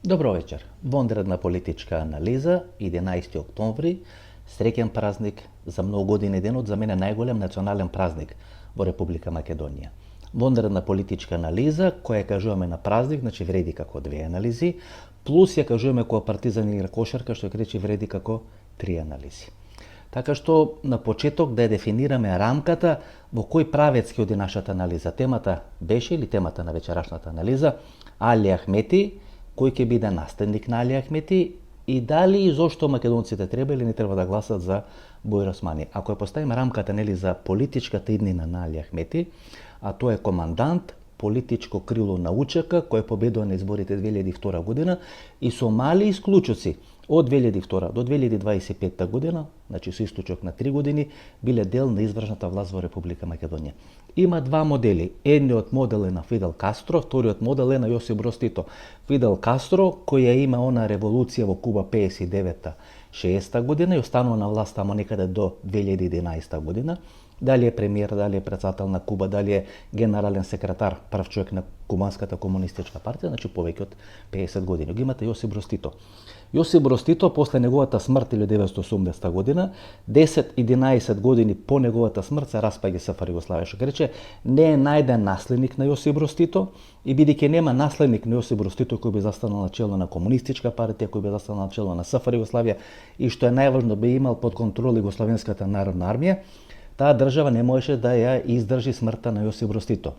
Добро вечер. Вонредна политичка анализа, 11 октомври, среќен празник, за многу години денот, за мене најголем национален празник во Република Македонија. Вонредна политичка анализа, која кажуваме на празник, значи вреди како две анализи, плюс ја кажуваме која Партизан игра кошарка, што речи вреди како три анализи. Така што на почеток да ја дефинираме рамката во кој правец ќе оди нашата анализа. Темата беше, или темата на вечерашната анализа, Али Ахмети, кој ќе биде наследник на Али Ахмети и дали и зошто македонците треба или не треба да гласат за Бујар Османи. Ако ја поставиме рамката за политичката иднина на Али Ахмети, а тој е командант, политичко крило на УЧК, кој победува на изборите 2002 година и со мали исклучоци од 2002 до 2025 година, значи со исклучок на 3 години, биле дел на извршната власт во Република Македонија. Има два модели. Едниот модел е на Фидел Кастро, вториот модел е на Јосип Броз Тито. Фидел Кастро, која има она револуција во Куба 59-60 година и останува на власт тамо некаде до 2011 година. Дали е премиер, дали е председател на Куба, дали е генерален секретар, прв човек на Кубанската комунистичка партија, значи повеќе од 50 години. Ги имате Јосип Броз Тито. Јосип Броз Тито, после неговата смрт 1980 година, 10-11 години по неговата смрт се распаѓа СФР Југославија, што рече не е најден наследник на Јосип Броз Тито и бидејќи нема наследник на Јосип Броз Тито кој би застанал на чело на комунистичка партија, кој би застанал на чело на СФР Југославија и што е најважно би имал под контрола Југословенската народна армија, таа држава не можеше да ја издржи смртта на Јосип Броз Тито.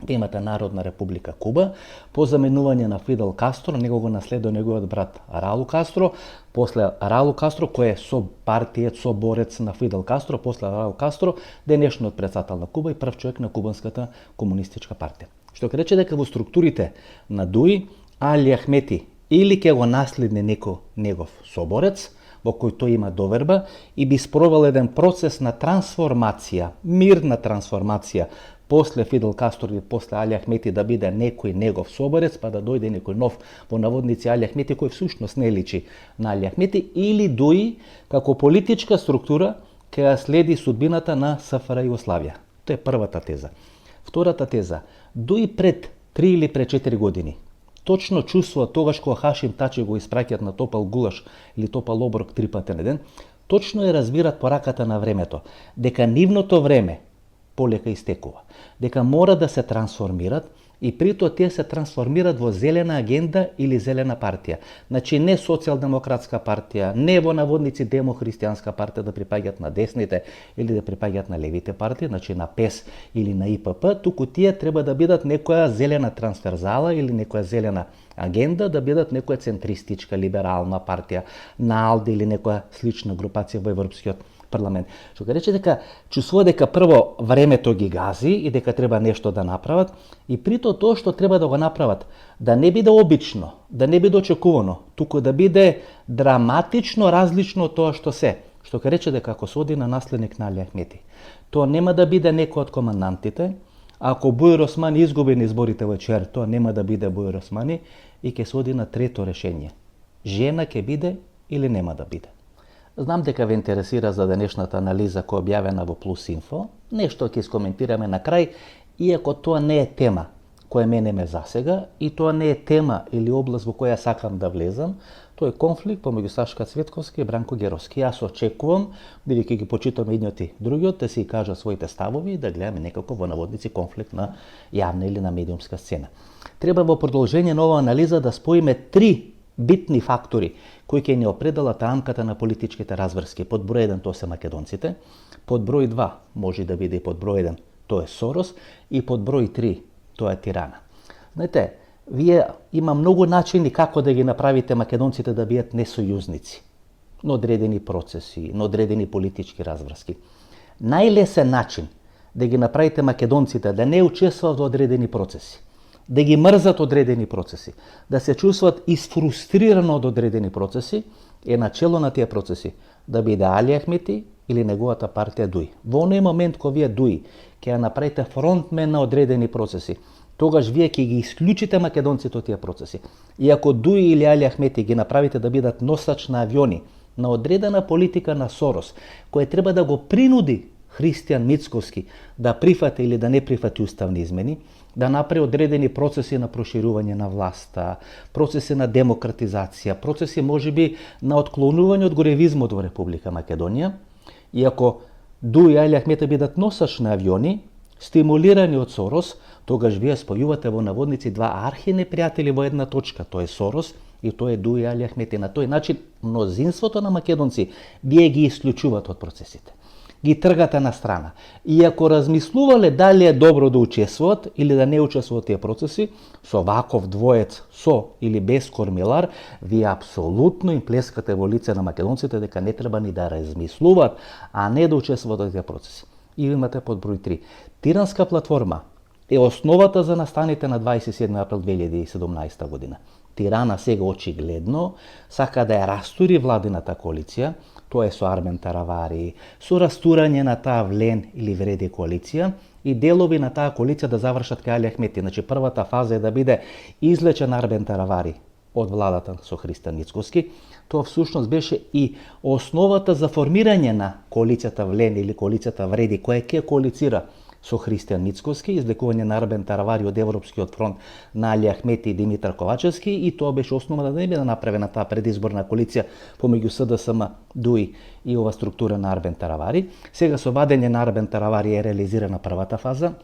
Имате Народна република Куба, по заменување на Фидел Кастро, него го наследува неговиот брат Раул Кастро, после Раул Кастро, кој е партијец, соборец на Фидел Кастро, после Раул Кастро, денешниот председател на Куба и прв човек на Кубанската комунистичка партија. Што ќе рече дека во структурите на ДУИ, Али Ахмети или ќе го наследне негов соборец, во кој тој има доверба и би спровел еден процес на трансформација, мирна трансформација, после Фидел Кастро или после Али Ахмети да биде некој негов соборец, па да дојде некој нов во наводници Али Ахмети, кој всушност не личи на Али Ахмети, или ДУИ како политичка структура ќе ја следи судбината на СФР Југославија. Тоа е првата теза. Втората теза, ДУИ пред 3 или пред 4 години, точно чувствува тогаш кога Хашим Тачи го испраќаат на топал гулаш или топал оброк 3 пати на ден, точно ја разбират пораката на времето, дека нивното време полека истекува, дека мора да се трансформират и прито тие се трансформират во зелена агенда или зелена партија. Значи не социјалдемократска партија, не во наводници демохристијанска партија да припаѓаат на десните или да припаѓаат на левите партии, значи на ПЕС или на ИПП, туку тие треба да бидат некоја зелена трансферзала или некоја зелена агенда, да бидат некоја центристичка, либерална партија, на АЛДЕ или некоја слична групација во Европскиот парламент. Што ќе рече дека чувствува дека прво времето ги гази и дека треба нешто да направат и прито тоа што треба да го направат да не биде обично, да не биде очекувано, туку да биде драматично различно од тоа што се. Што ќе рече дека ако се оди на наследник на Али Ахмети, тоа нема да биде некој од командантите, ако Бујар Османи изгуби на изборите во ЧЕР, тоа нема да биде Бујар Османи и ќе се оди на трето решение. Жена ќе биде или нема да биде. Знам дека ве интересира за денешната анализа која објавена во Плюс Инфо. Нешто ќе искоментираме на крај, иако тоа не е тема која мене ме засега и тоа не е тема или област во која сакам да влезам. Тоа е конфликт помеѓу Сашка Цветковски и Бранко Геровски. Јас очекувам, бидејќи ги почитаме едниот и другиот, да си кажа своите ставови и да гледаме некако во наводници конфликт на јавна или на медиумска сцена. Треба во продолжение на оваа анализа да споиме три битни фактори кои ќе ни определат рамката на политичките разврски. Под број 1 тоа се македонците, под број 2 може да биде и под број 1 тоа е Сорос и под број 3 тоа е Тирана. Знаете, вие има многу начини како да ги направите македонците да бидат несојузници на одредени процеси, на одредени политички разврски. Најлесен начин да ги направите македонците да не учествуваат во одредени процеси, да ги мрзат одредени процеси, да се чувстват изфрустрирано од одредени процеси, е начело на тие процеси да биде Али Ахмети или неговата партија ДУИ. Во оној момент кога вие ДУИ ќе ја направите фронтмен на одредени процеси, тогаш вие ќе ги исклучите македонците од тие процеси. И ако ДУИ или Али Ахмети ги направите да бидат носач на авиони на одредена политика на Сорос, која треба да го принуди Христијан Мицкоски да прифати или да не прифати уставни измени, да направи одредени процеси на проширување на власта, процеси на демократизација, процеси можеби на отклонување од горевизмот во Република Македонија, и ако Дуи и Али Ахмети бидат носач на авиони, стимулирани од Сорос, тогаш вие спојувате во наводници два архинепријатели во една точка, тоа е Сорос и тоа е Дуи и Али Ахмети. На тој начин мнозинството на македонци вие ги исклучувате од процесите. Ги тргате на страна. И ако размислувале дали е добро да учествуват или да не учествуват тие процеси, со ваков двоец, со или без Кормилар, вие апсолутно им плескате во лице на македонците дека не треба ни да размислуваат, а не да учествуват во тие процеси. И имате под број 3. Тиранска платформа е основата за настаните на 27 април 2017 година. Тирана сега очигледно сака да ја растури владината коалиција, тоа е со Армен Таравари, со растурање на таа Влен или Вреди коалиција и делови на таа коалиција да завршат кај Али Ахмети. Значи првата фаза е да биде извлечен Армен Таравари од владата со Христијан Мицкоски. Тоа всушност беше и основата за формирање на коалицијата Влен или коалицијата Вреди, која ќе коалицира со Христијан Мицкоски, излекување на Арбен Таравари од Европскиот фронт на Али Ахмети и Димитар Ковачевски, и тоа беше основа да не биде направена таа предизборна коалиција помеѓу СДСМ, Дуи и ова структура на Арбен Таравари. Сега со вадење на Арбен Таравари е реализирана првата фаза.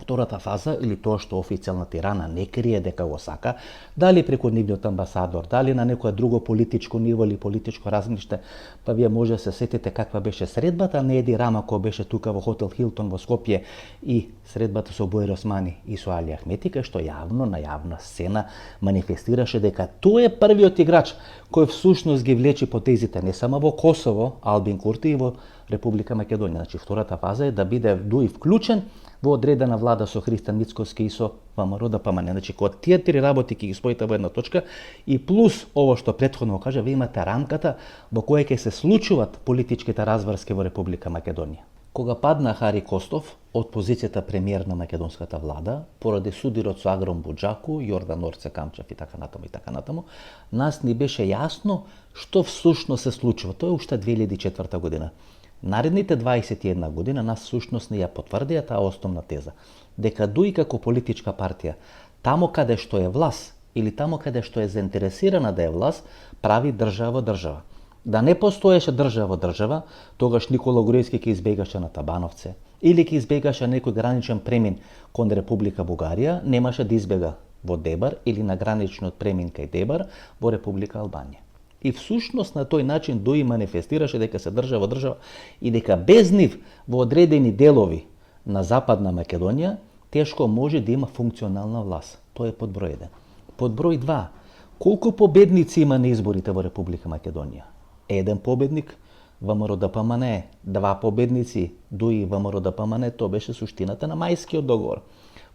Втората фаза, или тоа што официјална Тирана не крие дека го сака, дали преку нивниот амбасадор, дали на некоја друго политичко ниво или политичко размиште, па вие може да се сетите каква беше средбата на Еди Рама која беше тука во хотел Хилтон во Скопје и средбата со Бојар Османи и со Али Ахмети, кај што јавно на јавна сцена манифестираше дека тој е првиот играч кој всушност ги влечи потезите не само во Косово, Албин Курти, и во Република Македонија. Значи втората фаза е да биде Дуи вклучен во одредена влада со Христијан Мицкоски и со ВМРО ДПМН. Значи кога тие три работи ќе ги споите во една точка и плюс ово што претходно кажа, ви имате рамката во која ќе се случуваат политичките разврски во Република Македонија. Кога падна Хари Костов од позицијата премиер на македонската влада, поради судирот со Агром Буџаку, Јордан Орце Камчев и така натаму, нас ни беше јасно што всушност се случува. Тоа е уште 2004 година. Наредните 21 година нас всушност не ја потврдија таа основна теза, дека Дуи како политичка партија, тамо каде што е власт или тамо каде што е заинтересирана да е власт, прави држава држава. Да не постоеше држава држава, тогаш Никола Груевски ќе избегаше на Табановце или ќе избегаше некој граничен премин кон Република Бугарија, немаше да избега во Дебар или на граничниот премин кај Дебар во Република Албанија. И всушност на тој начин Дуи манифестираше дека се држава држава и дека без нив во одредени делови на Западна Македонија тешко може да има функционална власт. Тоа е под број 1. Под број 2, колку победници има на изборите во Република Македонија? Еден победник, ВМРО ДПМН, два победници, Дуи и ВМРО ДПМН, тоа беше суштината на Мајскиот договор.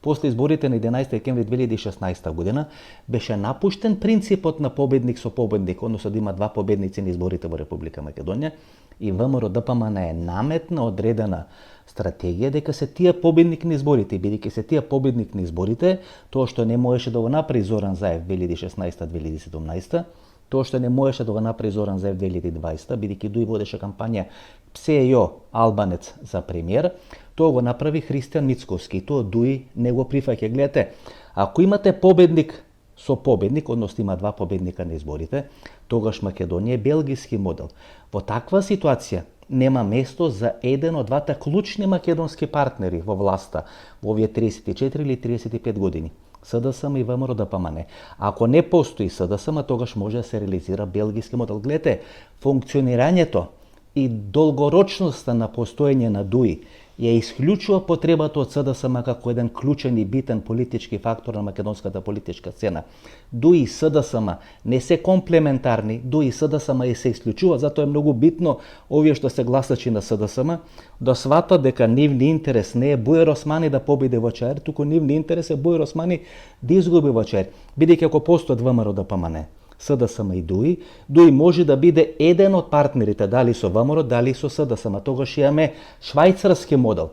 После изборите на 11 декември 2016 година беше напуштен принципот на победник со победник, односно да има два победници на изборите во Република Македонија, и ВМРО ДПМН е наметна одредена стратегија дека се тие победник на изборите, бидејќи се тие победник на изборите, тоа што не можеше да го направи Зоран Заев 2016-2017, тоа што не можеше да го направи Зоран Заев 2020, бидејќи Дуи водеше кампања ПСЕО Албанец за премиер, тоа го направи Христијан Мицкоски, тоа Дуи не го прифаќа. Гледате, ако имате победник со победник, односно има два победника на изборите, тогаш Македонија е белгиски модел. Во таква ситуација нема место за еден од двата клучни македонски партнери во власта во овие 34 или 35 години. СДСМ и ВМРО ДПМН. Ако не постои СДСМ, тогаш може да се реализира белгиски модел. Гледате, функционирањето и долгорочноста на постоење на Дуи ја исклучува потребата од СДСМ како еден клучен и битен политички фактор на македонската политичка сцена. Дуи и СДСМ не се комплементарни, Дуи и СДСМ се исклучува, затоа е многу битно овие што се гласачи на СДСМ да сватат дека нивни интерес не е Бојар Османи да победи во ЧАЕР, туку нивни интерес е Бојар Османи да изгуби во ЧАЕР. Бидејќи ако постојат ВМРО ДПМН, СДСМ и Дуи, Дуи може да биде еден од партнерите, дали со ВМРО, дали со СДСМ. Тогаш имаме швајцарски модел,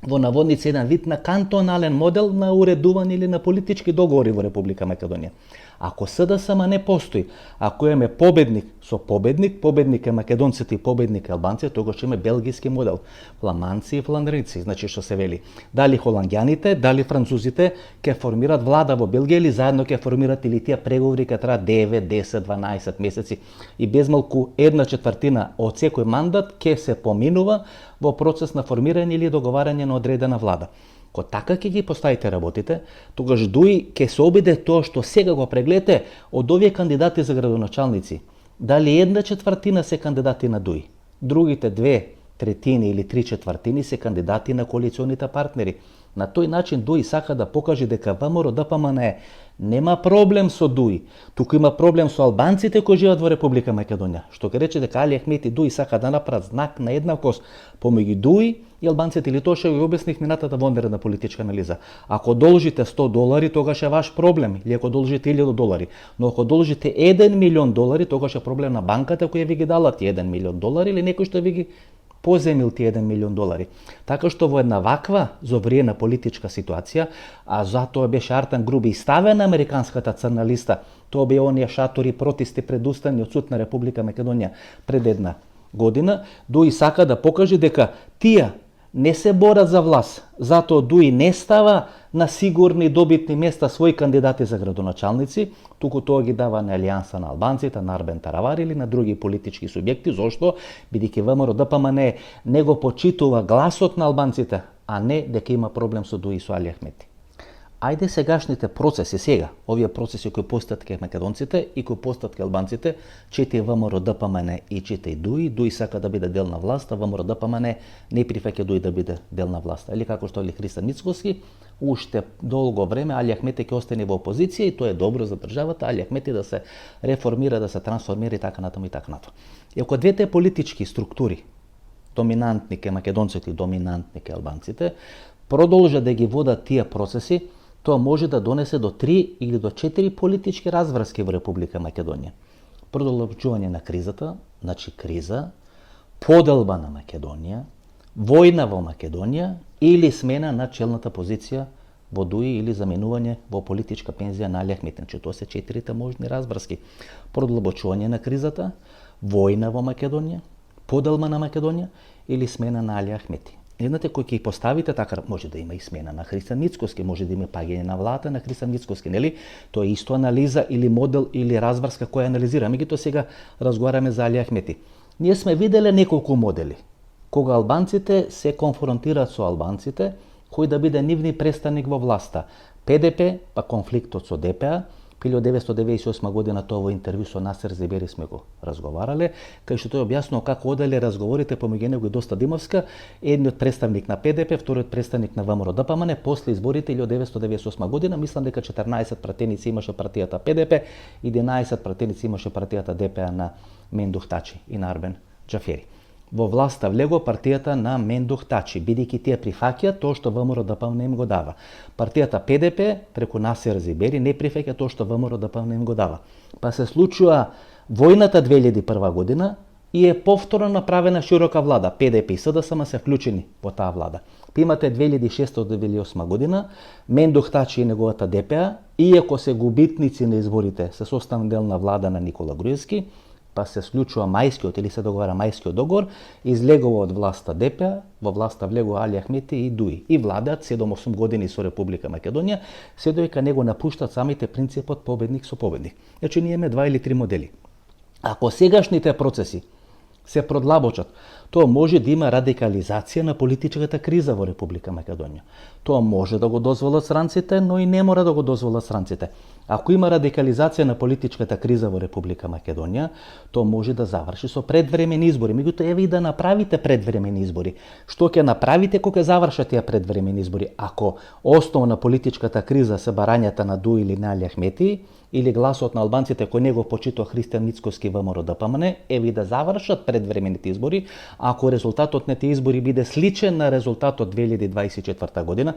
во наводници еден вид на кантонален модел на уредување или на политички договори во Република Македонија. Ако СДСМ не постои, ако имаме победник со победник, победник е македонците и победник е албанците, тогаш имаме белгиски модел. Фламанци и фландрици, значи што се вели. Дали холанѓаните, дали французите ќе формираат влада во Белгија или заедно ќе формираат, или тие преговори ќе траат 9, 10, 12 месеци и безмалку 1/4 од секој мандат ќе се поминува во процес на формирање или договарање на одредена влада. Ко така ќе ги поставите работите, тогаш ДУИ ќе се обиде тоа што сега го прегледате од овие кандидати за градоначалници. Дали 1/4 се кандидати на ДУИ, другите 2/3 или 3/4 се кандидати на коалиционите партнери. На тој начин ДУИ сака да покаже дека ВМРО-ДПМНЕ нема проблем со ДУИ, туку има проблем со албанците кои живеат во Република Македонија. Што ќе рече дека Али Ахмети и ДУИ сака да направат знак на еднакост помеѓу ДУИ и албанците, или тоа што ви обясних минатата вонредна политичка анализа. Ако должите $100, тогаш е ваш проблем, или ако должите $1000, но ако должите $1 милион, тогаш е проблем на банката која ви ги дала ти $1 милион или некој што ви ги поземил ти $1 милион. Така што во една ваква зовриена политичка ситуација, а затоа беше Артан Груби ставен на американската црна листа, тоа беа оние шатори протести пред Уставниот суд на Република Македонија пред една година, ДУИ сака да покаже дека тие не се борат за власт, затоа ДУИ не става на сигурни добитни места своји кандидати за градоначалници, туку тоа ги дава на Алијанса на албанците, на Арбен Таравари или на други политички субјекти. Зошто? Бидејќи ВМРО-ДПМНЕ не го почитува гласот на албанците, а не дека има проблем со ДУИ и со Али Ахмети. Ајде сегашните процеси сега, овие процеси кои постојат кај македонците и кои постојат кај албанците, чете ВМРО-ДПМНЕ и чете и ДУИ. ДУИ сака да биде дел на власта, ВМРО-ДПМНЕ не прифаќа ДУИ да биде дел на власта. Или како што Христо Мицкоски, уште долго време Али Ахмети ќе остане во опозиција и тоа е добро за државата, Али Ахмети да се реформира, да се трансформира и така натаму и така натаму. И ако двете политички структури, доминантни кај македонците и доминантни кај албанците, продолжат да ги водат тие процеси, тоа може да донесе до 3 или до 4 политички разврски во Република Македонија. Продолжување на кризата, значи криза, поделба на Македонија, војна во Македонија или смена на челната позиција во ДУИ или заменување во политичка пензија на Али Ахмети. Значи тоа се 4 можни разврски. Продолбочување на кризата, војна во Македонија, поделба на Македонија или смена на Али Ахмети. Еднате кој ќе поставите, така може да има и смена на Христо Мицкоски, може да има паѓање на влада на Христо Мицкоски, нели? Тоа е исто анализа или модел или разврска која анализираме. Меѓутоа сега разговараме за Али Ахмети. Ние сме виделе неколку модели кога албанците се конфронтираат со албанците, кој да биде нивни представник во власта. ПДП, па конфликтот со ДПА, 1998 година тоа во интервју со Насер Зебери сме го разговарале, кај што тој објаснува како оделе разговорите помеѓу него и Доста Димовска, едниот представник на ПДП, вториот представник на ВМРО-ДПМНЕ, после изборите 1998 година, мислам дека 14 пратеници имаше партијата ПДП, 11 пратеници имаше партијата ДПА на Мендух Тачи и на Арбен Џафери. Во власта влего партијата на Мендух Тачи, бидејќи тие прифаќаат тоа што ВМРО-ДПМНЕ им го дава. Партијата ПДП преку Насер Зебери не прифаќа тоа што ВМРО-ДПМНЕ им го дава. Па се случува војната 2001 година и е повторно направена широка влада. ПДП и СДСМ се вклучени во таа влада. Па имате 2006-2008 година, Мендух Тачи и неговата ДПА, иако се губитници на изборите, се составен дел на влада на Никола Груевски, па се склучува мајскиот или се договара мајскиот договор, излегува од власта ДПА, во власта влегува Али Ахмети и ДУИ. И владеат 7-8 години со Република Македонија, се додека него напуштат самите принципот победник со победник. Значи ние имаме 2 или 3 модели. Ако сегашните процеси се продлабочат, тоа може да има радикализација на политичката криза во Република Македонија. Тоа може да го дозволат странците, но и не мора да го дозволат странците. Ако има радикализација на политичката криза во Република Македонија, тоа може да заврши со предвремени избори. Меѓутоа, еве и да направите предвремени избори. Што ќе направите кога завршат тие предвремени избори? Ако основа на политичката криза се барањата на ДУИ или на Али Ахмети, или гласот на албанците кој него почитува Христо Мицкоски ВМРО-ДПМНЕ, еве да завршат предвремените избори, ако резултатот на тие избори биде сличен на резултатот 2024 година,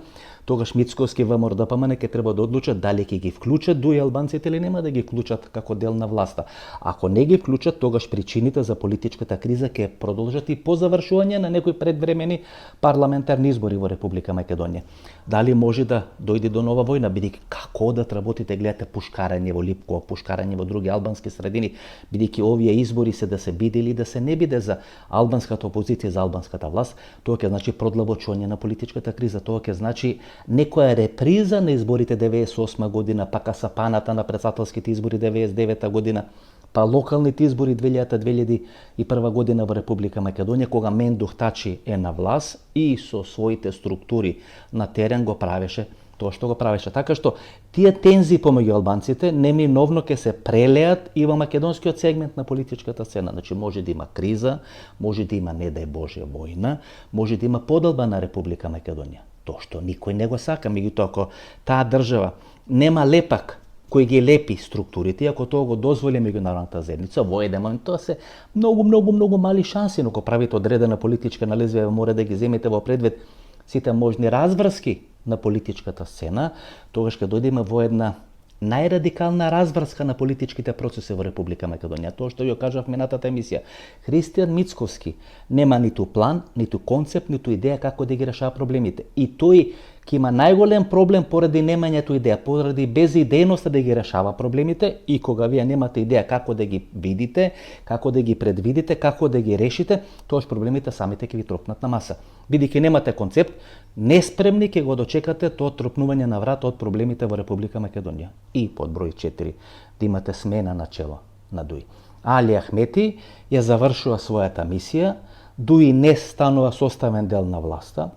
тогаш Мицкоски ВМРО-ДПМНЕ ќе треба да одлучат дали ќе ги вклучат ДУИ албанците или нема да ги вклучат како дел на власта. Ако не ги вклучат, тогаш причините за политичката криза ќе продолжат и по завршување на некои предвремени парламентарни избори во Република Македонија. Дали може да дојде до нова војна, бидејќи како да работите, гледате пушкарање, пушкарање во Липко, пушкарање во други албански средини, бидејќи овие избори се да се биде или да се не биде за албанската опозиција, за албанската власт, тоа ќе значи продлабочување на политичката криза, тоа ќе значи некоја реприза на изборите 98 година, па касапаната на претседателските избори 99 година, па локалните избори 2001 година во Република Македонија, кога Мендух Тачи е на власт и со своите структури на терен го правеше тоа што го правеше. Така што тие тензии помеѓу албанците неминовно ќе се прелеат и во македонскиот сегмент на политичката сцена. Значи може да има криза, може да има, не дај Боже, војна, може да има подолба на Република Македонија. Тоа што никој не го сака, меѓутоа ако таа држава нема лепак кој ги лепи структурите, ако тоа го дозволи меѓународната заедница, во еден момент тоа се многу мали шанси, но кога правите одредена политичка анализа, мора да ги земете во предвид сите можни разврски на политичката сцена, тогаш ќе дојдеме во една најрадикална разврска на политичките процеси во Република Македонија. Тоа што ја кажав минатата емисија, Христијан Мицковски нема ниту план, ниту концепт, ниту идеја како да ги решава проблемите. И тој ќе има најголем проблем поради немањето идеја, поради безидејноста да ги решава проблемите, и кога вие немате идеја како да ги видите, како да ги предвидите, како да ги решите, тоаш проблемите самите ќе ви тропнат на маса. Бидејќи немате концепт, неспремни ќе го дочекате тоа тропнување на врат од проблемите во Република Македонија. И под број 4 да имате смена на чело на ДУИ. Али Ахмети ја завршува својата мисија, ДУИ не станува составен дел на власта,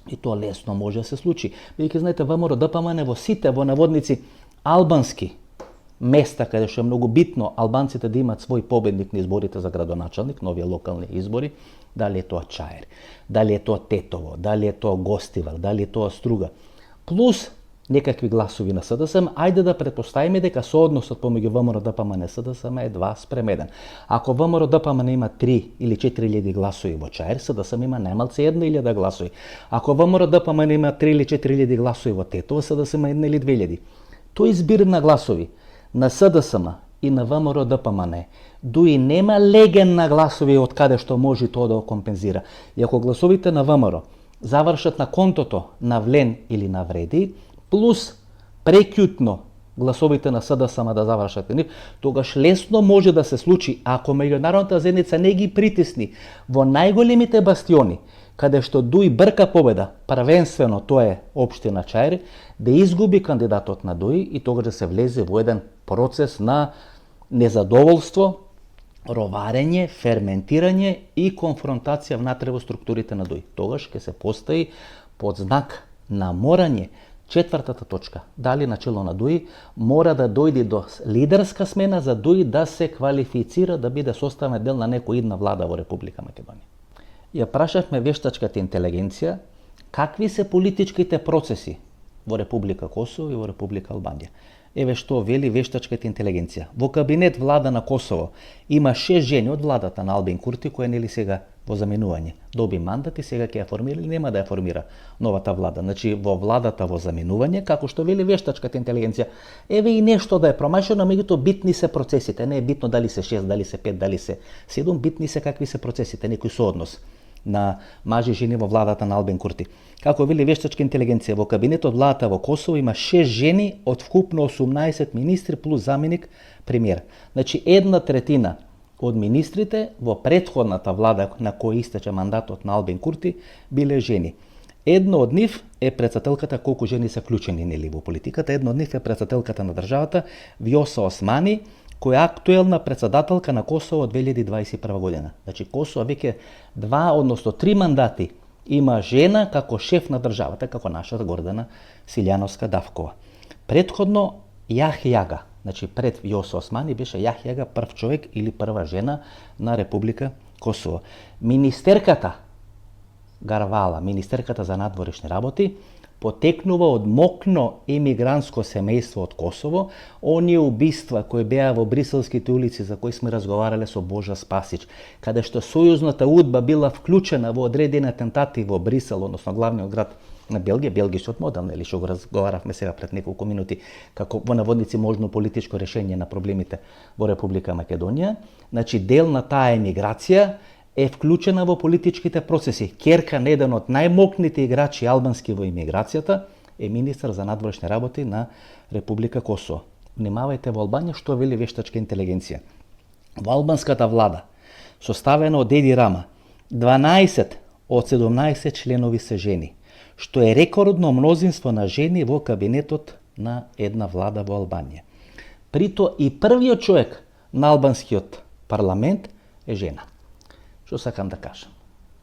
и тоа лесно може да се случи. Бидејќи знаете, ВМРО ДПМН во сите во наводници албански места каде што е многу битно албанците да имаат свој победник на изборите за градоначалник, нови локални избори, дали е тоа Чаир, дали е тоа Тетово, дали е тоа Гостивар, дали е тоа Струга, плюс некакви гласови на СДСМ, ајде да претпоставиме дека соодносот помеѓу ВМРО ДПМН и СДСМ е 2:1. Ако ВМРО ДПМН има 3 или 4.000 гласови во Чаир, СДСМ има најмалце 1.000 гласови. Ако ВМРО ДПМН има 3 или 4.000 гласови во Тетово, СДСМ има 1 или 2.000. Тој избир на гласови на СДСМ и на ВМРО ДПМН, ДУИ нема леген на гласови од каде што може тоа да го компензира. И ако гласовите на ВМРО завршат на контото на Влен или на Вреди, плюс прекјутно гласовите на СДСМ да завршат нив, тогаш лесно може да се случи, ако меѓународната заедница не ги притисни во најголемите бастиони, каде што ДУИ брка победа, првенствено тоа е општина Чаир, да изгуби кандидатот на ДУИ и тогаш да се влезе во еден процес на незадоволство, роварење, ферментирање и конфронтација внатре во структурите на ДУИ. Тогаш ќе се постави под знак на морање четвртата точка. Дали начело на ДУИ мора да дојде до лидерска смена за ДУИ да се квалифицира да биде составен дел на некоја идна влада во Република Македонија. Ја прашавме вештачката интелигенција какви се политичките процеси во Република Косово и во Република Албанија. Еве што вели вештачката интелигенција. Во кабинет влада на Косово има 6 жени од владата на Албин Курти, која нели сега во заменување. Доби мандат и сега ќе ја формира или нема да ја формира новата влада. Значи во владата во заменување, како што вели вештачката интелигенција. Еве и нешто да е промашено, меѓутоа битни се процесите. Не е битно дали се 6, дали се 5, дали се 7, битни се какви се процесите, некој сооднос на мажи и жени во владата на Албин Курти. Како вели вештачка интелигенција, во кабинетот владата во Косово има 6 жени од вкупно 18 министри плюс заменик премиер. Значи 1/3 од министрите во претходната влада на која истече мандатот на Албин Курти биле жени. Едно од нив е претседателката, колку жени се вклучени нели во политиката, едно од нив е претседателката на државата Вјоса Османи, која е актуелна претседателка на Косово од 2021 година. Значи Косово веќе 2, односно 3 мандати има жена како шеф на државата, како нашата Гордана Силјановска Давкова. Предходно Јахјага, значи пред Вјоса Османи беше Јахјага прв човек или прва жена на Република Косово. Министерката Гарвала, министерката за надворешни работи, потекнува од мокно емигрантско семејство од Косово, оние убиства кои беа во бриселските улици за кои сме разговарале со Божа Спасич, каде што сојузната удба била вклучена во одредени атентати во Брисел, односно главниот град на Белгија, белгискиот модел, нели што го разговаравме сега пред неколку минути, како во наводници можно политичко решение на проблемите во Република Македонија. Значи дел на таа емиграција е вклучена во политичките процеси. Керкан, еден од најмокните играчи албански во имиграцијата, е министар за надворешни работи на Република Косово. внимавајте во Албанија што вели вештачка интелигенција. Во албанската влада, составена од Еди Рама, 12 од 17 членови се жени, што е рекордно мнозинство на жени во кабинетот на една влада во Албанија. Прито и првиот човек на албанскиот парламент е жена. Што сакам да кажам?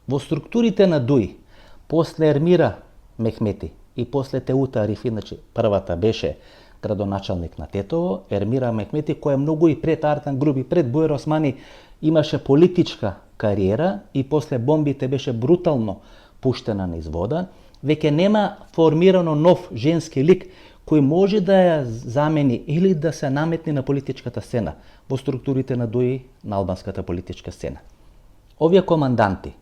Во структурите на ДУИ, после Ермира Мехмети и после Теута Арифи, значи првата беше градоначалник на Тетово, Ермира Мехмети, која многу и пред Артан Груби, пред Буер Османи, имаше политичка кариера и после бомбите беше брутално пуштена низ вода, веќе нема формирано нов женски лик кој може да ја замени или да се наметне на политичката сцена во структурите на ДУИ на албанската политичка сцена. Овие команданти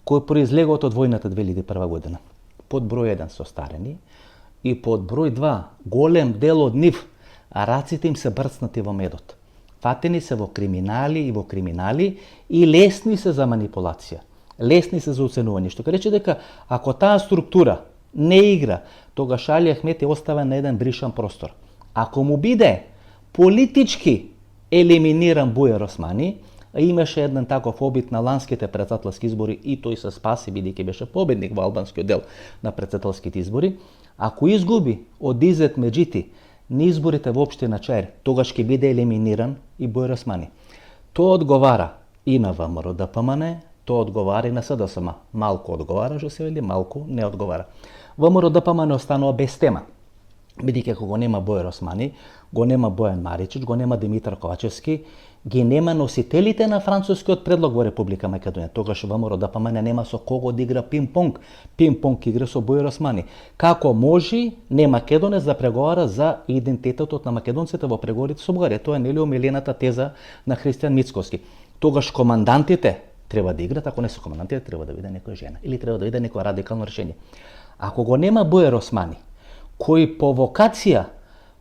кои произлегот од војната 2001 година, под број 1 состарени и под број 2 голем дел од нив, а раците им се брцнати во медот. Фатени се во криминали и лесни се за манипулација. Лесни се за оценување, што рече дека ако таа структура не игра, тогаш Али Ахмет е оставен на еден бришан простор. Ако му биде политички елиминиран Буер Османи, имаше еден таков обид на ланските претседателски избори и тој се спаси бидејќи беше победник во албанскиот дел на претседателските избори, ако изгуби од Изет Меджити на изборите во општина Чаир, тогаш ќе биде елиминиран и Буер Османи. Тоа одговара и на ВМРО ДПМН, тоа одговара и на СДСМ. Малку одговара, што се вели, малку не одговара. ВМРО ДПМН останува без тема, бидејќи ако го нема Буер Османи, го нема Бојан Маричич, го нема Димитар Ковачевски, ги нема носителите на францускиот предлог во Република Македонија. Тогаш ВМРО ДПМН нема со кого да игра пинг-понг. Пинг-понг игра со Буер Османи. Како може не македонец да преговара за идентитетот на македонците во преговорите со Бугарија? Тоа е нели омилената теза на Христијан Мицковски. Тогаш командантите треба да играат, ако не се командантите, треба да биде некоја жена или треба да биде некоја радикално решение. Ако го нема Буер Османи, кој по вокација,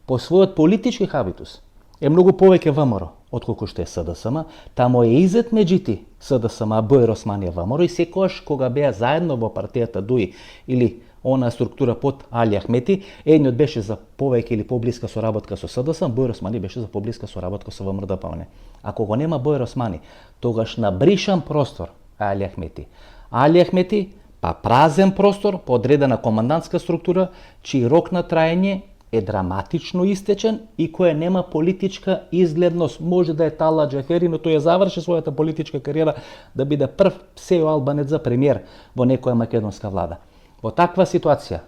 по својот политички хабитус, е многу повеќе ВМРО, отколку што е СДСМ, таму е Изет Меджити СДСМ, а Буер Османи е ВМРО и секогаш кога беа заедно во партијата ДУИ или она структура под Али Ахмети, едниот беше за повеќе или поблиска соработка со СДСМ, Буер Османи беше за поблиска соработка со ВМРО ДПМН. Ако го нема Буер Османи, тогаш на бришан простор Али Ахмети. Али Ахмети, па празен простор, подредена командантска структура, чиј рок на траење е драматично истечен и која нема политичка изгледност. Може да е Тала Џафери, но тој ја заврши својата политичка кариера да биде прв сео-албанец за премиер во некоја македонска влада. Во таква ситуација,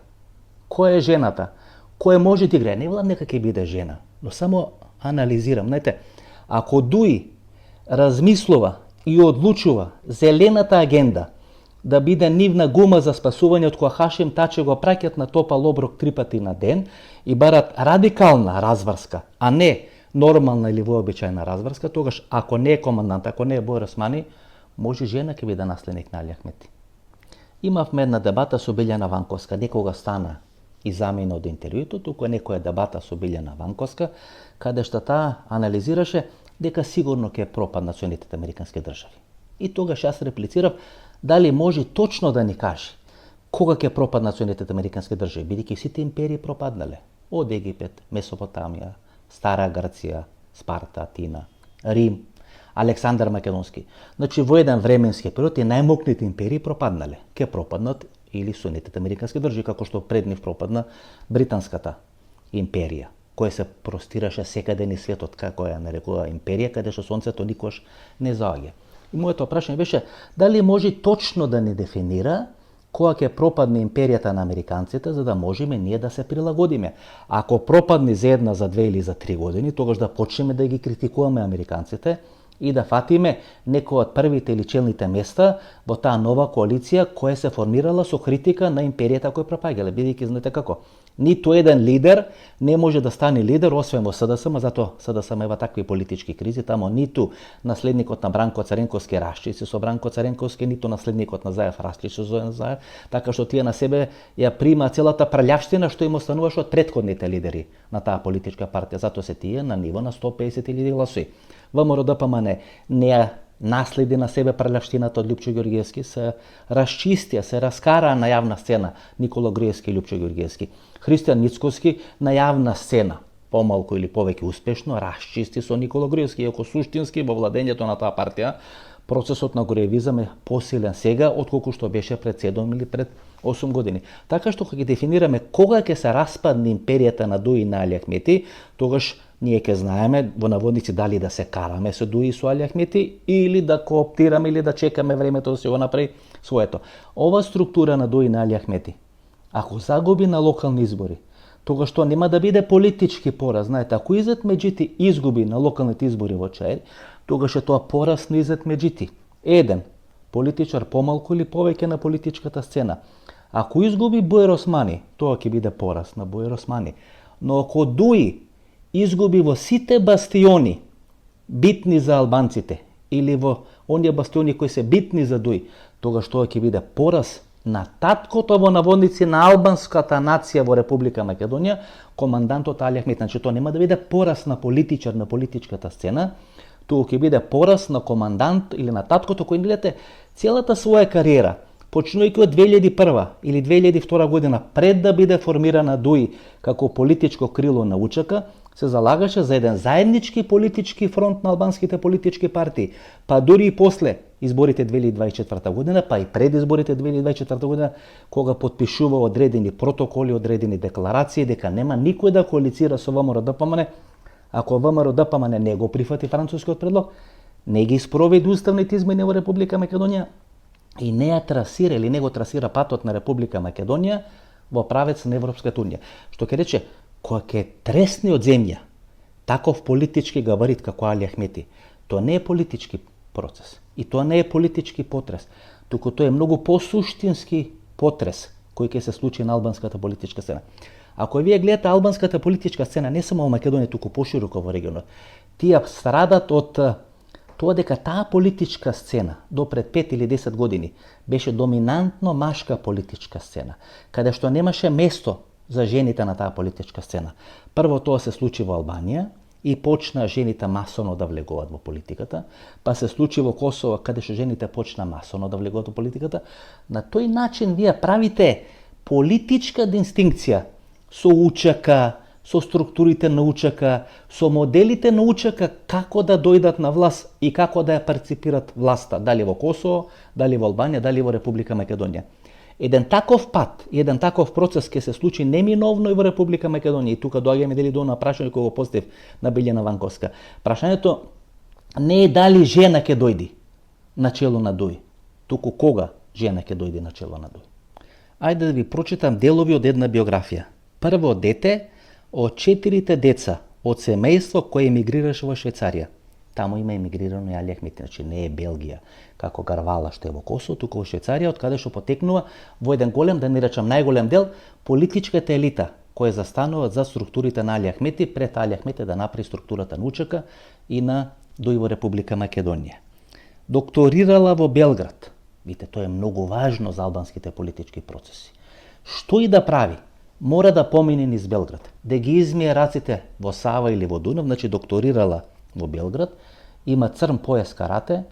која е жената, која може да играе? Не велам нека ќе биде жена, но само анализирам. Знаете, ако ДУИ размислува и одлучува зелената агенда да биде нивна гума за спасување од која Хашим Тачи го праќат на топал оброк 3 пати на ден и барат радикална разврска, а не нормална или вообичајна разврска, тогаш ако не е командант, ако не е Буер Османи, може жена ќе биде наследник на Али Ахмети. Имавме една дебата со Билјана Ванковска, некога стана и замена од интервјуто, туку е некоја дебата со Билјана Ванковска, каде што таа анализираше дека сигурно ќе пропаднат Соединетите Американски држави. И тогаш јас реплицирав дали може точно да ни каже кога ќе пропаднат Соединетите Американски држави, бидејќи сите империи пропаднале. Од Египет, Месопотамија, Стара Грција, Спарта, Атина, Рим, Александар Македонски. Значи во еден временски период и најмокните империи пропаднале. Ќе пропаднат или Соединетите Американски држави, како што пред нив пропадна Британската империја, која се простираше секаде низ светот, како ја нарекува империја, каде што сонцето никош не заоѓа. И моето прашање беше дали може точно да ни дефинира кога ќе пропадне империјата на американците, за да можеме ние да се прилагодиме. Ако пропадне за една, за 2 или за 3 години, тогаш да почнеме да ги критикуваме американците и да фатиме некои од првите или челните места во таа нова коалиција која се формирала со критика на империјата која пропаѓале, бидејќи знаете како, ниту еден лидер не може да стане лидер освен во СДСМ, затоа СДСМ има такви политички кризи, тамо ниту наследникот на Бранко Царенковски расчисти со Бранко Царенковски, ниту наследникот на Заев расчисти со Заев, така што тие на себе ја прима целата прљавштина што им остануваше од претходните лидери на таа политичка партија, затоа се тие на ниво на 150.000 гласови. ВМРО ДПМН не ја наследи на себе прљавштината од Лјупчо Ѓорѓевски, се расчистија, се раскараа на јавна сцена Никола Груевски и Лјупчо Ѓорѓевски. Христијан Мицковски на јавна сцена помалку или повеќе успешно расчисти со Никола Груевски, иако суштински во владењето на таа партија процесот на груевизам е посилен сега отколку што беше пред 7 или пред 8 години. Така што кога ги дефинираме кога ќе се распадне империјата на Дуи и на Али Ахмети, тогаш ние ќе знаеме во наводници дали да се караме со Дуи и со Али Ахмети или да кооптираме или да чекаме времето да се го направи своето. Ова структура на Дуи и на Али Ахмети, ако загуби на локални избори, тогаш тоа нема да биде политички пораз. Знаете, ако Изет Меджити изгуби на локалните избори во Чаир, тогаш е тоа пораз на Изет Меджити. Еден политичар помалку или повеќе на политичката сцена. Ако изгуби Буер Османи, тоа ќе биде пораз на Буер Османи. Но ако Дуи изгуби во сите бастиони битни за албанците или во оние бастиони кои се битни за Дуи, тогаш тоа ќе биде пораз на таткото во наводници на албанската нација во Република Македонија, командантот Али Ахмет. Значи тоа нема да биде пораз на политичар на политичката сцена, туку ќе биде пораз на командант или на таткото кој гледате целата своја кариера, почнувајќи од 2001 или 2002 година, пред да биде формирана Дуи како политичко крило на УЧК, се залагаше за еден заеднички политички фронт на албанските политички партии, па дури и после изборите 2024 година, па и пред изборите 2024 година, кога потпишува одредени протоколи, одредени декларации, дека нема никој да коалицира со ВМРО-ДПМН, ако ВМРО-ДПМН не го прифати францускиот предлог, не ги спроведи уставните измени во Република Македонија и не ја трасира или не го трасира патот на Република Македонија во правец на Европската унија. Што ќе рече, кога ќе тресне од земја таков политички габарит како Али Ахмети, тоа не е политички процес и тоа не е политички потрес, туку тоа е многу посуштински потрес кој ќе се случи на албанската политичка сцена. Ако вие гледате албанската политичка сцена не само во Македонија, туку пошироко во регионот, тие страдат од тоа дека таа политичка сцена до пред 5 или 10 години беше доминантно машка политичка сцена, каде што немаше место за жените на таа политичка сцена. Прво тоа се случи во Албанија и почна жените масоно да влегуваат во политиката, па се случи во Косово каде што жените почна масоно да влегуваат во политиката. На тој начин вие правите политичка дистинкција со УЧК, со структурите на УЧК, со моделите на УЧК како да дојдат на власт и како да ја парципират власта, дали во Косово, дали во Албанија, дали во Република Македонија. Еден таков пат и еден таков процес ќе се случи неминовно и во Република Македонија. И тука доаѓаме дали до прашање кој го постав на Билјана Ванковска. Прашањето не е дали жена ќе дојди на чело на Дуи, туку кога жена ќе дојди на чело на Дуи. Ајде да ви прочитам делови од една биографија. Прво дете од 4 деца од семејство кое емигрираше во Швајцарија. Таму има емигрирано и Али Ахмети, значи не е Белгија, како Гарвала што е во Косово, туку во Швајцарија, од каде што потекнува во еден голем, да не речам најголем дел, политичката елита која застанува за структурите на Али Ахмети, пред Али Ахмети да направи структурата на УЧК и на Дуи во Република Македонија. Докторирала во Белград. Видите, тоа е многу важно за албанските политички процеси. Што и да прави, мора да помине низ Белград, да ги измие раците во Сава или во Дунав, значи докторирала во Белград, има црн појас карате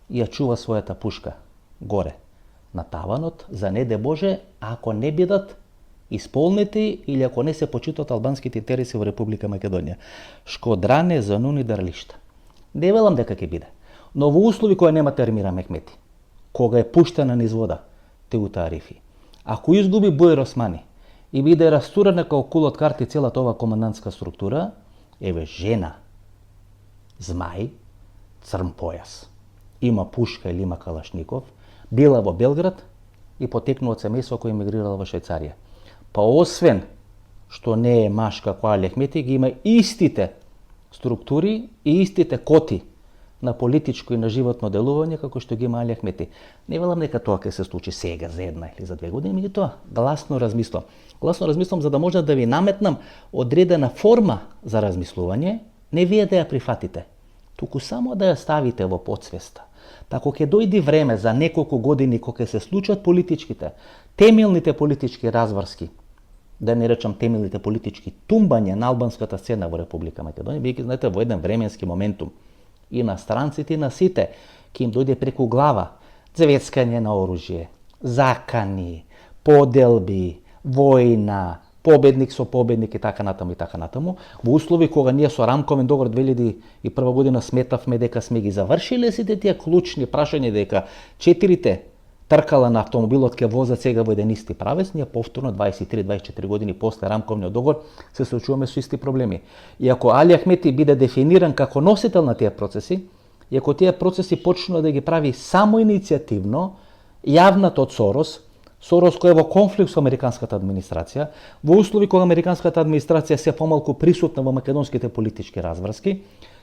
и ја чува својата пушка горе на таванот, за не де Боже, ако не бидат исполнети или ако не се почитат албанските интереси во Република Македонија. Шкодране за нуни дарлишта. Не велам дека ќе биде, но во услови кои нема термира Мехмети, кога е пуштена низ вода, Теута Арифи, ако изгуби Буер Османи и биде растурена како кула од карти целата ова командантска структура, еве жена, змај, црн појас, има пушка или има калашников, била во Белград и потекнува од семејство кој емигрирала во Швајцарија. Па освен што не е маш како Али Ахмети, ги има истите структури и истите коти на политичко и на животно делување како што ги има Али Ахмети. Не велам дека тоа ќе се случи сега за 1 или за 2 години, меѓутоа гласно размислам. Гласно размислам за да може да ви наметнам одредена форма за размислување, не вие да ја прифатите, туку само да ја ставите во потсвеста. Тако ќе дојди време за неколку години кога ќе се случат политичките, темелните политички разврски, да не речам темелните политички тумбања на албанската сцена во Република Македонија, бидејќи знаете во еден временски моментум и на странците и на сите ќе им дојде преку глава цвецкање на оружје, закани, поделби, војна, победник со победник и така натаму, во услови кога ние со рамковен договор 2001 година сметавме дека сме ги завршиле сите тие клучни прашања, дека 4 тркала на автомобилот ке возат сега во еден исти правец, ние повторно 23-24 години после рамковниот договор се соочуваме со исти проблеми. И ако Али Ахмети биде дефиниран како носител на тие процеси, и ако тие процеси почнува да ги прави само иницијативно, јавнат од Сорос кој е во конфликт со американската администрација, во услови кога американската администрација се помалку присутна во македонските политички разврски,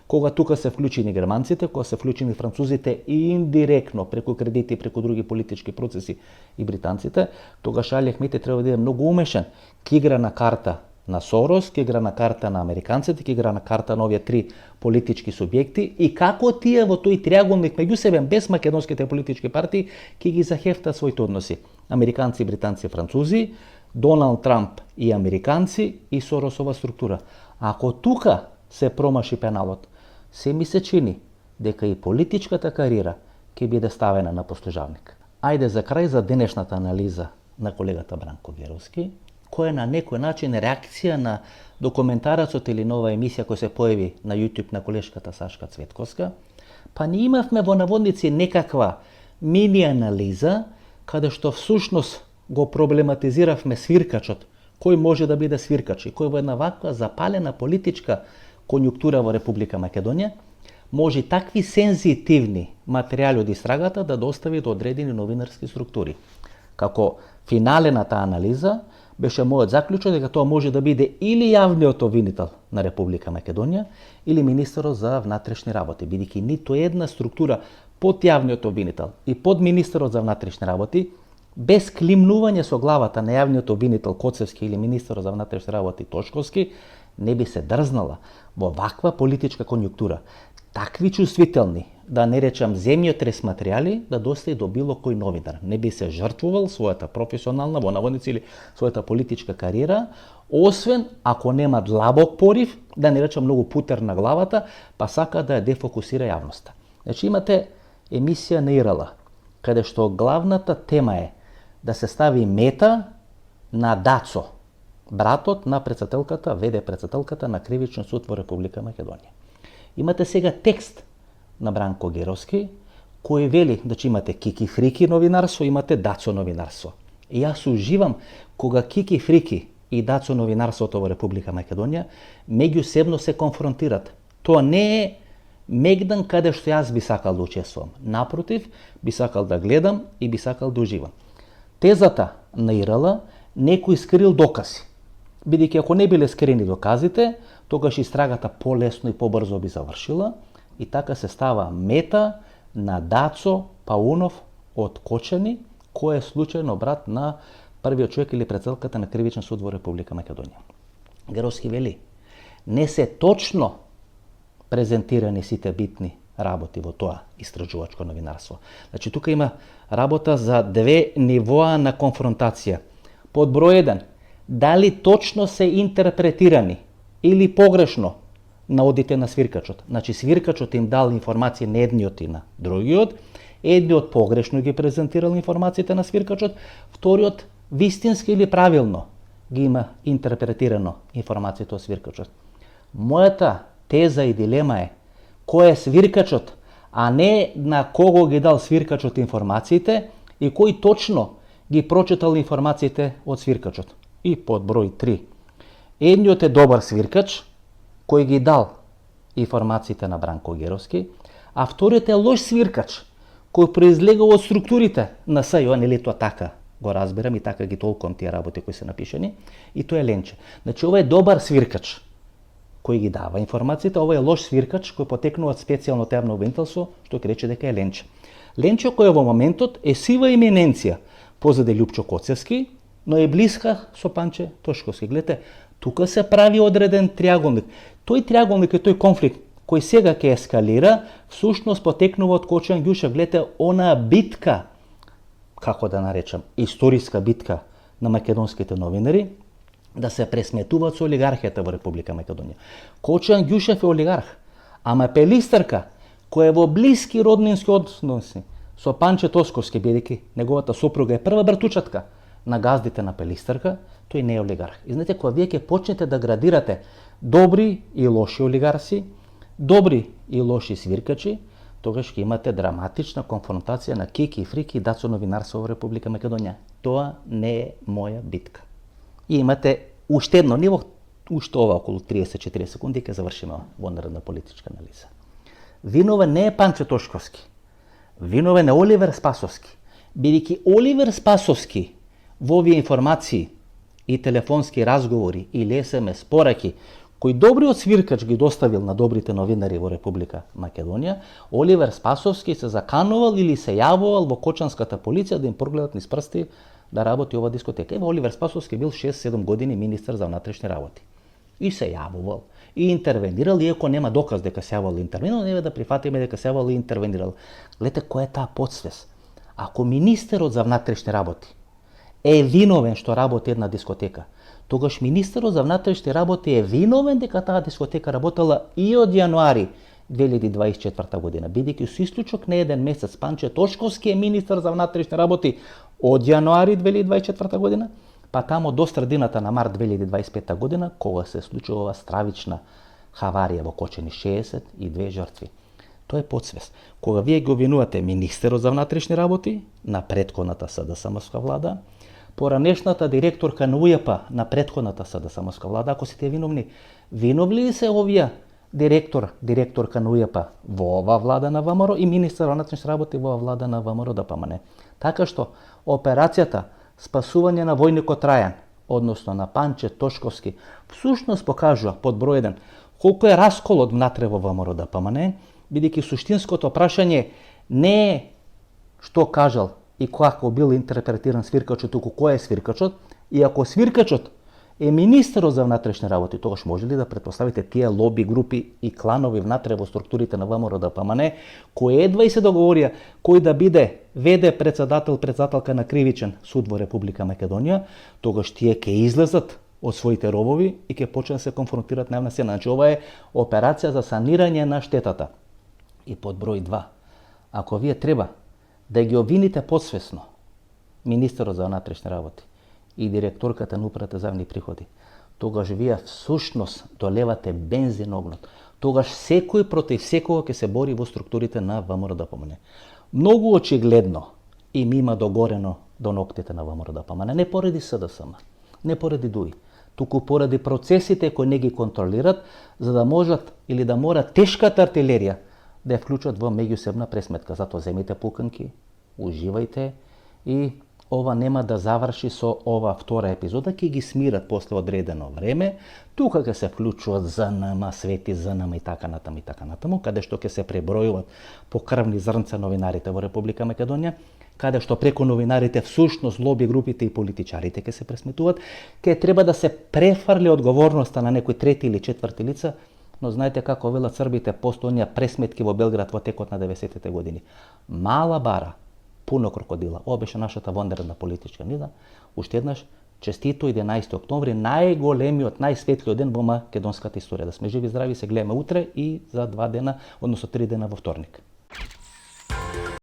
кога тука се вклучени германците, кога се вклучени французите и индиректно преку кредити и преку други политички процеси и британците, тогаш Али Ахмети треба да е многу умешен. Ки игра на карта на Сорос, ки игра на карта на американците, ки игра на карта на овие 3 политички субјекти и како тие во тој триаголник меѓу себе без македонските политички партии ки ги захефтат своите односи. Американци, британци, французи, Доналд Трамп и американци и Соросова структура. Ако тука се промаши пеналот, се ми се чини дека и политичката кариера ќе биде ставена на послужавник. Ајде за крај за денешната анализа на колегата Бранко Геровски, која на некој начин реакција на документарецот или нова емисија која се појави на YouTube на колешката Сашка Цветковска, па ни имавме во наводници некаква мини анализа каде што всушност го проблематизиравме свиркачот, кој може да биде свиркач и кој во една ваква запалена политичка конјуктура во Република Македонија може такви сензитивни материјали од истрагата да достави до одредени новинарски структури. Како финалената анализа беше мојот заклучок дека тоа може да биде или јавниот обвинител на Република Македонија или министерот за внатрешни работи, бидејќи ниту една структура под јавниот обвинител и под министерот за внатрешни работи без климнување со главата на јавниот обвинител Коцевски или министерот за внатрешни работи Тошковски не би се дрзнала во ваква политичка конјуктура такви чувствителни, да не речам земјотрес материјали, да достави до било кој новинар. Не би се жртвувал својата професионална, во наводници или својата политичка кариера, освен ако нема длабок порив, да не речам многу путер на главата, па сака да ја дефокусира јавноста. Значи имате емисија на ИРЛ, каде што главната тема е да се стави мета на Дацо, братот на председателката, ВД председателката на Кривичен суд во Република Македонија. Имате сега текст на Бранко Геровски, кој вели да имате Кики Фрики новинарство, имате Дацо новинарство. И јас уживам кога Кики Фрики и Дацо новинарството во Република Македонија меѓусебно се конфронтират. Тоа не е мегдан каде што јас би сакал да учествувам. Напротив, би сакал да гледам и би сакал да уживам. Тезата на ИРЛ некој скрил докази. Бидејќи ако не биле скрени доказите, тогаш истрагата полесно и побрзо би завршила и така се става мета на Дацо Паунов од Кочани, кој е случајно брат на првиот човек или председателката на Кривичен суд во Република Македонија. Геровски вели, не се точно презентирани сите битни работи во тоа истражувачко новинарство. Значи тука има работа за две нивоа на конфронтација. Под број 1, дали точно се интерпретирани или погрешно наодите на свиркачот. Значи свиркачот им дал информација на едниот и на другиот, едниот погрешно ги презентирал информациите на свиркачот, вториот вистински или правилно ги има интерпретирано информацијата од свиркачот. Мојата теза и дилема е кој е свиркачот, а не на кого ги дал свиркачот информациите и кој точно ги прочитал информациите од свиркачот. И под број 3. Едниот е добар свиркач, кој ги дал информациите на Бранко Геровски, а вториот е лош свиркач, кој произлегува од структурите на СЈО, нели тоа така го разбирам и така ги толкувам тие работи кои се напишани, и тоа е Ленче. Значи ова е добар свиркач кој ги дава информациите, ова е лош свиркач кој потекнува од специјално јавно обвинителство, што ќе рече дека е Ленче. Ленче кој во моментот е сива еминенција позади Лјупчо Коцевски, но е блиска со Панче Тошковски. Гледате, тука се прави одреден триаголник. Тој триаголник е тој конфликт кој сега ќе ескалира, всушност потекнува од Кочан Ѓушев. Гледате, она битка, како да наречам, историска битка на македонските новинари, да се пресметуваат со олигархијата во Република Македонија. Кочан Ѓушев е олигарх, ама Пелистарка, која е во блиски роднински односи со Панче Тошковски, бидејќи неговата сопруга е прва братучатка на газдите на Пелистарка, тој не е олигарх. И знаете, кога вие ќе почнете да градирате добри и лоши олигарси, добри и лоши свиркачи, тогаш ќе имате драматична конфронтација на кики и фрики и дацо новинарство во Република Македонија. Тоа не е моја битка. И имате уште едно ниво, уште ова околу 30-40 секунди ќе завршиме вонредна политичка анализа. Виновен не е Панче Тошковски. Виновен е Оливер Спасовски. Бидејќи Оливер Спасовски во овие информации и телефонски разговори или СМС пораки кои добриот свиркач ги доставил на добрите новинари во Република Македонија, Оливер Спасовски се заканувал или се јавувал во Кочанската полиција да им прогледат низ прсти да работи ова дискотека. Ева Оливер Спасовски бил 6-7 години министер за внатрешни работи. И се јавувал, и интервенирал, иако нема доказ дека се јавувал и интервенирал, не да прифатиме дека се јавувал и интервенирал. Гледате која е таа подсвест. Ако министерот за внатрешни работи е виновен што работи една дискотека, тогаш министерот за внатрешни работи е виновен дека таа дискотека работела и од јануари 2024 година, бидејќи со исклучок на еден месец Панче Тошковски е министер за внатрешни работи од јануари 2024 година, па тамо до средината на март 2025 година, кога се случува ова стравична хаварија во Кочани, 62 жртви. Тоа е подсвест. Кога вие го обвинувате министерот за внатрешни работи на претходната СДСМ-ска влада, поранешната директорка на УЈП на претходната СДСМ-ска влада, ако сте виновни, виновни ли се овие директорка на УЈП во ова влада на ВМРО и министер за внатрешни работи во ова влада на ВМРО ДПМН? Така што операцијата спасување на војникот Трајан, односно на Панче Тошковски, всушност покажува под број 1 колку е расколот внатре во ВМРО ДПМН, бидејќи суштинското прашање не е што кажал и како бил интерпретиран свиркачот, туку кој е свиркачот, и ако свиркачот е министерот за внатрешни работи, тогаш може ли да претпоставите тие лоби групи и кланови внатре во структурите на ВМРО ДПМН, кои едва и се договорија кој да биде ВД председателка на кривичен суд во Република Македонија, тогаш тие ќе излезат од своите робови и ќе почнат да се конфронтираат на сцена. Значи ова е операција за санирање на штетата. И под број 2, ако вие треба да ги обвините подсвесно министерот за внатрешни работи и директорката на управата за јавни приходи, тогаш вие всушност долевате бензин на огнот. Тогаш секој против секого ќе се бори во структурите на ВМРО ДПМН. Многу очигледно им има догорено до ноктите на ВМРО ДПМН, не поради СДСМ, не поради ДУИ, туку поради процесите кои не ги контролират, за да можат или да мора тешката артилерија да ја вклучат во меѓусебна пресметка. Затоа земите пуканки, уживајте и ова нема да заврши со ова втора епизода, ќе ги смират после одредено време, тука ќе се вклучуваат ЗНМ, Свети ЗНМ и така натаму, каде што ќе се пребројуваат по крвни зрнца новинарите во Република Македонија, каде што преку новинарите всушност лоби групите и политичарите ќе се пресметуваат, ќе треба да се префарли одговорноста на некои трети или четврти лица, но знаете како велат србите после оние пресметки во Белград во текот на 90-те години. Мала бара, пуно крокодила. Ова беше нашата вонредна политичка анализа. Уште еднаш, честито 11 октомври, најголемиот, најсветлиот ден во македонската историја. Да сме живи и здрави, се гледаме утре и за 2 дена, односно 3 дена во вторник.